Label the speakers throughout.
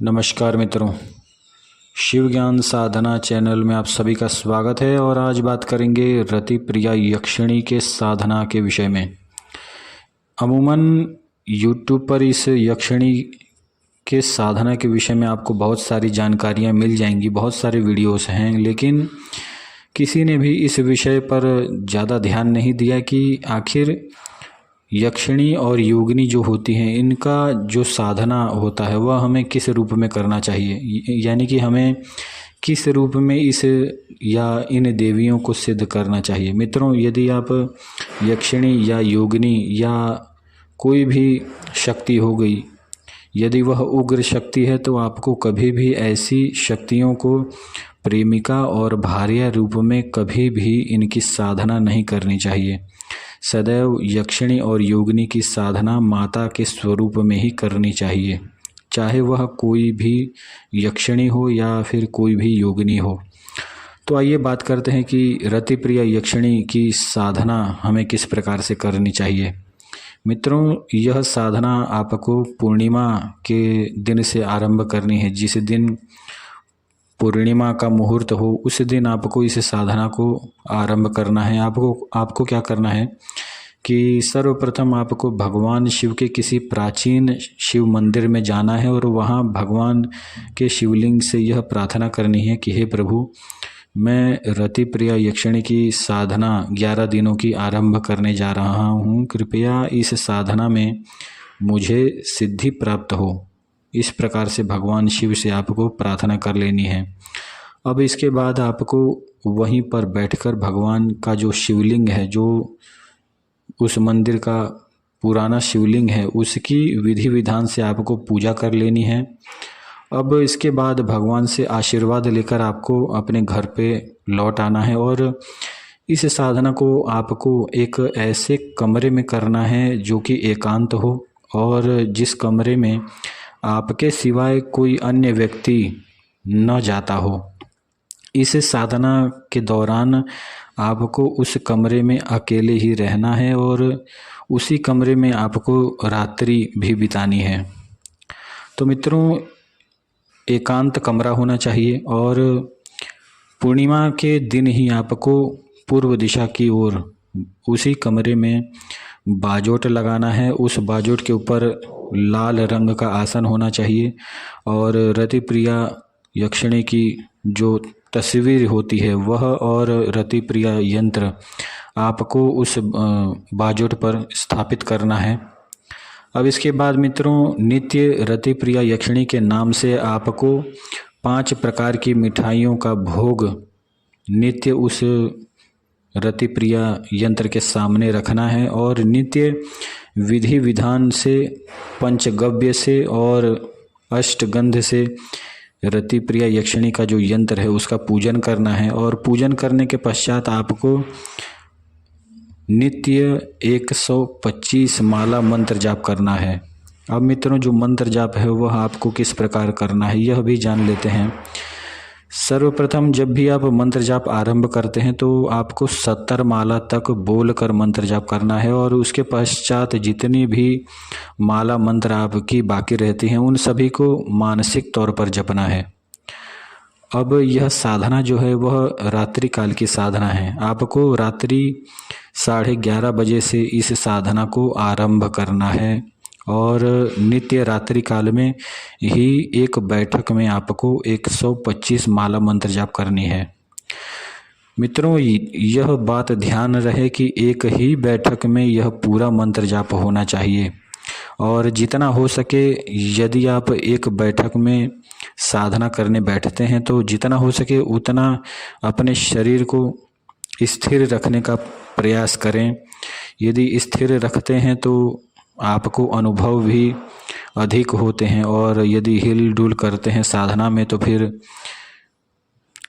Speaker 1: नमस्कार मित्रों, शिव ज्ञान साधना चैनल में आप सभी का स्वागत है। और आज बात करेंगे रति प्रिया यक्षिणी के साधना के विषय में। अमूमन यूट्यूब पर इस यक्षिणी के साधना के विषय में आपको बहुत सारी जानकारियां मिल जाएंगी, बहुत सारे वीडियोस हैं, लेकिन किसी ने भी इस विषय पर ज़्यादा ध्यान नहीं दिया कि आखिर यक्षिणी और योगिनी जो होती हैं, इनका जो साधना होता है वह हमें किस रूप में करना चाहिए, यानी कि हमें किस रूप में इस या इन देवियों को सिद्ध करना चाहिए। मित्रों, यदि आप यक्षिणी या योगिनी या कोई भी शक्ति हो गई, यदि वह उग्र शक्ति है तो आपको कभी भी ऐसी शक्तियों को प्रेमिका और भार्या रूप में कभी भी इनकी साधना नहीं करनी चाहिए। सदैव यक्षिणी और योगिनी की साधना माता के स्वरूप में ही करनी चाहिए, चाहे वह कोई भी यक्षिणी हो या फिर कोई भी योगिनी हो। तो आइए बात करते हैं कि रति प्रिया यक्षिणी की साधना हमें किस प्रकार से करनी चाहिए। मित्रों, यह साधना आपको पूर्णिमा के दिन से आरंभ करनी है। जिस दिन पूर्णिमा का मुहूर्त हो उस दिन आपको इस साधना को आरंभ करना है। आपको क्या करना है कि सर्वप्रथम आपको भगवान शिव के किसी प्राचीन शिव मंदिर में जाना है और वहाँ भगवान के शिवलिंग से यह प्रार्थना करनी है कि हे प्रभु, मैं रति प्रिया यक्षिणी की साधना 11 दिनों की आरंभ करने जा रहा हूँ। कृपया इस साधना में मुझे सिद्धि प्राप्त हो। इस प्रकार से भगवान शिव से आपको प्रार्थना कर लेनी है। अब इसके बाद आपको वहीं पर बैठकर भगवान का जो शिवलिंग है, जो उस मंदिर का पुराना शिवलिंग है, उसकी विधि विधान से आपको पूजा कर लेनी है। अब इसके बाद भगवान से आशीर्वाद लेकर आपको अपने घर पे लौट आना है और इस साधना को आपको एक ऐसे कमरे में करना है जो कि एकांत हो और जिस कमरे में आपके सिवाय कोई अन्य व्यक्ति न जाता हो। इस साधना के दौरान आपको उस कमरे में अकेले ही रहना है और उसी कमरे में आपको रात्रि भी बितानी है। तो मित्रों, एकांत कमरा होना चाहिए और पूर्णिमा के दिन ही आपको पूर्व दिशा की ओर उसी कमरे में बाजोट लगाना है। उस बाजोट के ऊपर लाल रंग का आसन होना चाहिए और रति प्रिया यक्षिणी की जो तस्वीर होती है वह और रति प्रिया यंत्र आपको उस बाजोट पर स्थापित करना है। अब इसके बाद मित्रों, नित्य रति प्रिया यक्षिणी के नाम से आपको 5 प्रकार की मिठाइयों का भोग नित्य उस रति प्रिया यंत्र के सामने रखना है और नित्य विधि विधान से पंचगव्य से और अष्टगंध से रति प्रिया यक्षिणी का जो यंत्र है उसका पूजन करना है। और पूजन करने के पश्चात आपको नित्य 125 माला मंत्र जाप करना है। अब मित्रों, जो मंत्र जाप है वह आपको किस प्रकार करना है यह भी जान लेते हैं। सर्वप्रथम जब भी आप मंत्र जाप आरंभ करते हैं तो आपको 70 माला तक बोलकर मंत्र जाप करना है और उसके पश्चात जितनी भी माला मंत्र आपकी बाकी रहती हैं उन सभी को मानसिक तौर पर जपना है। अब यह साधना जो है वह रात्रि काल की साधना है। आपको रात्रि 11:30 बजे से इस साधना को आरंभ करना है और नित्य रात्रि काल में ही एक बैठक में आपको 125 माला मंत्र जाप करनी है। मित्रों, यह बात ध्यान रहे कि एक ही बैठक में यह पूरा मंत्र जाप होना चाहिए और जितना हो सके यदि आप एक बैठक में साधना करने बैठते हैं तो जितना हो सके उतना अपने शरीर को स्थिर रखने का प्रयास करें। यदि स्थिर रखते हैं तो आपको अनुभव भी अधिक होते हैं और यदि हिल डुल करते हैं साधना में तो फिर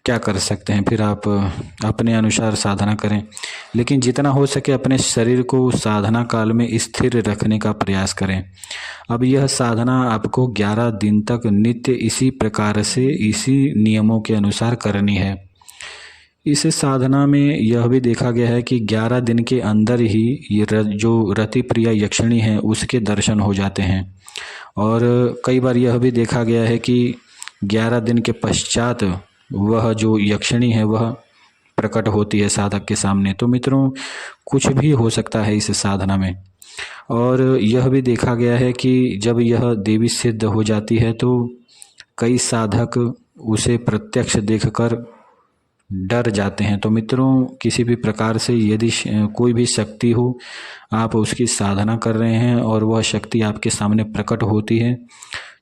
Speaker 1: क्या कर सकते हैं, फिर आप अपने अनुसार साधना करें। लेकिन जितना हो सके अपने शरीर को साधना काल में स्थिर रखने का प्रयास करें। अब यह साधना आपको 11 दिन तक नित्य इसी प्रकार से इसी नियमों के अनुसार करनी है। इस साधना में यह भी देखा गया है कि 11 दिन के अंदर ही ये जो रति प्रिया यक्षिणी है उसके दर्शन हो जाते हैं। और कई बार यह भी देखा गया है कि 11 दिन के पश्चात वह जो यक्षिणी है वह प्रकट होती है साधक के सामने। तो मित्रों, कुछ भी हो सकता है इस साधना में। और यह भी देखा गया है कि जब यह देवी सिद्ध हो जाती है तो कई साधक उसे प्रत्यक्ष देखकर डर जाते हैं। तो मित्रों, किसी भी प्रकार से यदि कोई भी शक्ति हो, आप उसकी साधना कर रहे हैं और वह शक्ति आपके सामने प्रकट होती है,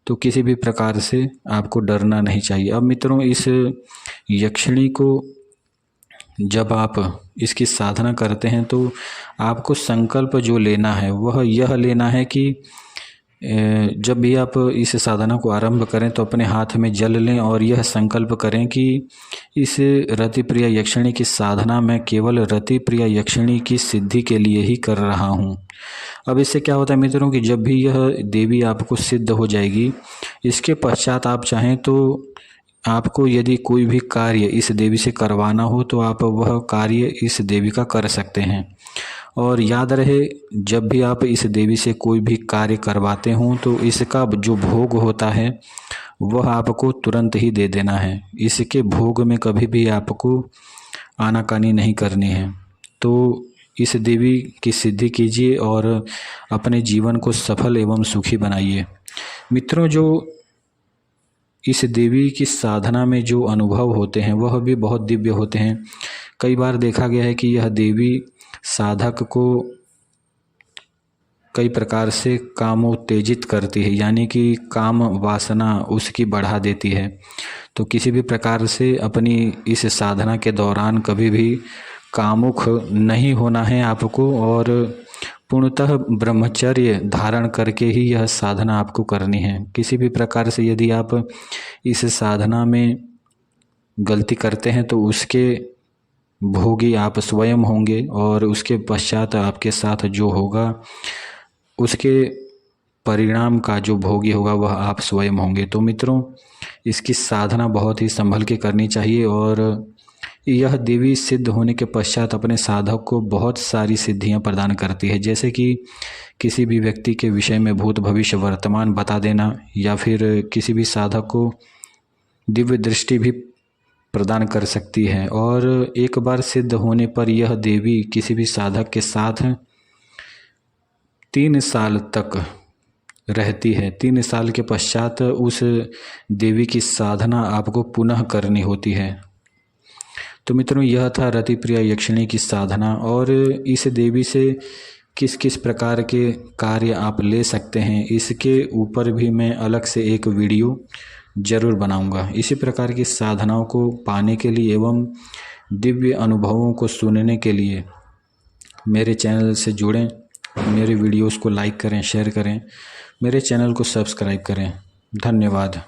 Speaker 1: तो किसी भी प्रकार से आपको डरना नहीं चाहिए। अब मित्रों, इस यक्षिणी को जब आप इसकी साधना करते हैं तो आपको संकल्प जो लेना है वह यह लेना है कि जब भी आप इस साधना को आरंभ करें तो अपने हाथ में जल लें और यह संकल्प करें कि इस रति प्रिया यक्षिणी की साधना मैं केवल रति प्रिया यक्षिणी की सिद्धि के लिए ही कर रहा हूँ। अब इससे क्या होता है मित्रों कि जब भी यह देवी आपको सिद्ध हो जाएगी, इसके पश्चात आप चाहें तो आपको यदि कोई भी कार्य इस देवी से करवाना हो तो आप वह कार्य इस देवी का कर सकते हैं। और याद रहे, जब भी आप इस देवी से कोई भी कार्य करवाते हों तो इसका जो भोग होता है वह आपको तुरंत ही दे देना है। इसके भोग में कभी भी आपको आनाकानी नहीं करनी है। तो इस देवी की सिद्धि कीजिए और अपने जीवन को सफल एवं सुखी बनाइए। मित्रों, जो इस देवी की साधना में जो अनुभव होते हैं वह भी बहुत दिव्य होते हैं। कई बार देखा गया है कि यह देवी साधक को कई प्रकार से कामोत्तेजित करती है, यानी कि काम वासना उसकी बढ़ा देती है। तो किसी भी प्रकार से अपनी इस साधना के दौरान कभी भी कामुक नहीं होना है आपको, और पूर्णतः ब्रह्मचर्य धारण करके ही यह साधना आपको करनी है। किसी भी प्रकार से यदि आप इस साधना में गलती करते हैं तो उसके भोगी आप स्वयं होंगे, और उसके पश्चात आपके साथ जो होगा उसके परिणाम का जो भोगी होगा वह आप स्वयं होंगे। तो मित्रों, इसकी साधना बहुत ही संभल के करनी चाहिए। और यह देवी सिद्ध होने के पश्चात अपने साधक को बहुत सारी सिद्धियां प्रदान करती है, जैसे कि किसी भी व्यक्ति के विषय में भूत भविष्य वर्तमान बता देना, या फिर किसी भी साधक को दिव्य दृष्टि भी प्रदान कर सकती है। और एक बार सिद्ध होने पर यह देवी किसी भी साधक के साथ 3 साल तक रहती है। 3 साल के पश्चात उस देवी की साधना आपको पुनः करनी होती है। तो मित्रों, यह था रति प्रिया यक्षिणी की साधना। और इस देवी से किस किस प्रकार के कार्य आप ले सकते हैं, इसके ऊपर भी मैं अलग से एक वीडियो जरूर बनाऊंगा। इसी प्रकार की साधनाओं को पाने के लिए एवं दिव्य अनुभवों को सुनने के लिए मेरे चैनल से जुड़ें, मेरे वीडियोस को लाइक करें, शेयर करें, मेरे चैनल को सब्सक्राइब करें। धन्यवाद।